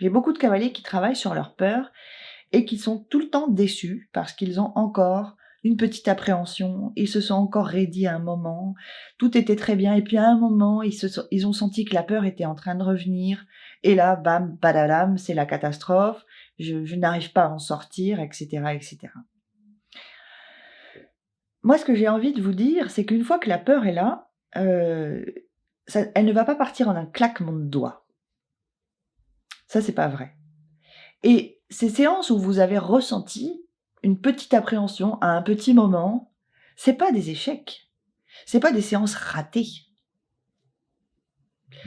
J'ai beaucoup de cavaliers qui travaillent sur leur peur et qui sont tout le temps déçus parce qu'ils ont encore une petite appréhension, ils se sont encore raidis à un moment, tout était très bien et puis à un moment, ils ont senti que la peur était en train de revenir et là, bam, badalam, c'est la catastrophe, je n'arrive pas à en sortir, et cetera, et cetera. Moi, ce que j'ai envie de vous dire, c'est qu'une fois que la peur est là, elle ne va pas partir en un claquement de doigts. Ça, c'est pas vrai. Et ces séances où vous avez ressenti une petite appréhension à un petit moment, c'est pas des échecs. C'est pas des séances ratées.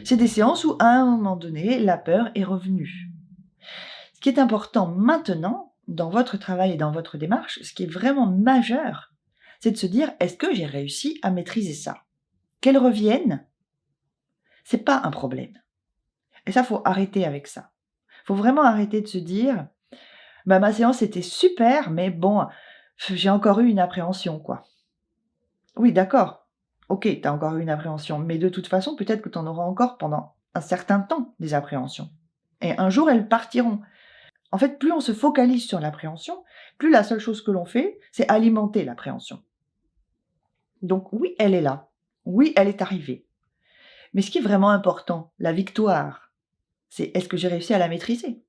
C'est des séances où, à un moment donné, la peur est revenue. Ce qui est important maintenant, dans votre travail et dans votre démarche, ce qui est vraiment majeur, c'est de se dire, est-ce que j'ai réussi à maîtriser ça? Qu'elle revienne, c'est pas un problème. Et ça, faut arrêter avec ça. Faut vraiment arrêter de se dire, bah, ma séance était super, mais bon, j'ai encore eu une appréhension, quoi. Oui, d'accord. OK, tu as encore eu une appréhension, mais de toute façon, peut-être que tu en auras encore pendant un certain temps des appréhensions. Et un jour, elles partiront. En fait, plus on se focalise sur l'appréhension, plus la seule chose que l'on fait, c'est alimenter l'appréhension. Donc oui, elle est là. Oui, elle est arrivée. Mais ce qui est vraiment important, la victoire, c'est est-ce que j'ai réussi à la maîtriser?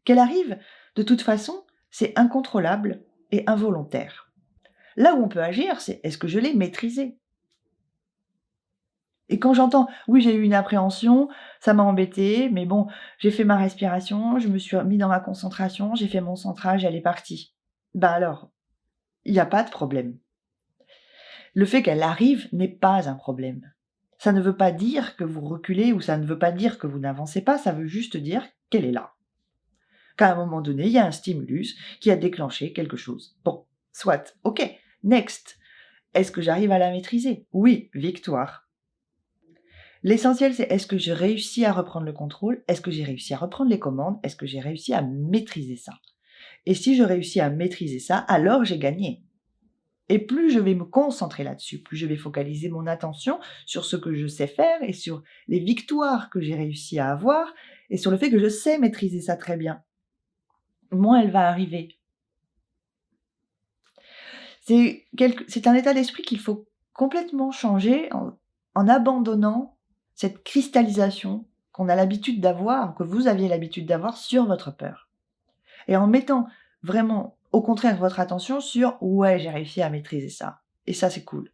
Qu'elle arrive, de toute façon, c'est incontrôlable et involontaire. Là où on peut agir, c'est est-ce que je l'ai maîtrisée? Et quand j'entends: «Oui, j'ai eu une appréhension, ça m'a embêté, mais bon, j'ai fait ma respiration, je me suis mis dans ma concentration, j'ai fait mon centrage, elle est partie». Ben alors, il y a pas de problème. Le fait qu'elle arrive n'est pas un problème. Ça ne veut pas dire que vous reculez ou ça ne veut pas dire que vous n'avancez pas, ça veut juste dire qu'elle est là. Qu'à un moment donné, il y a un stimulus qui a déclenché quelque chose. Bon, soit, OK, next. Est-ce que j'arrive à la maîtriser? Oui, victoire. L'essentiel, c'est est-ce que j'ai réussi à reprendre le contrôle? Est-ce que j'ai réussi à reprendre les commandes? Est-ce que j'ai réussi à maîtriser ça? Et si je réussis à maîtriser ça, alors j'ai gagné. Et plus je vais me concentrer là-dessus, plus je vais focaliser mon attention sur ce que je sais faire et sur les victoires que j'ai réussi à avoir et sur le fait que je sais maîtriser ça très bien, moins elle va arriver. C'est un état d'esprit qu'il faut complètement changer en abandonnant cette cristallisation qu'on a l'habitude d'avoir, que vous aviez l'habitude d'avoir sur votre peur. Et en mettant vraiment, au contraire, votre attention sur: «Ouais, j'ai réussi à maîtriser ça et ça, c'est cool».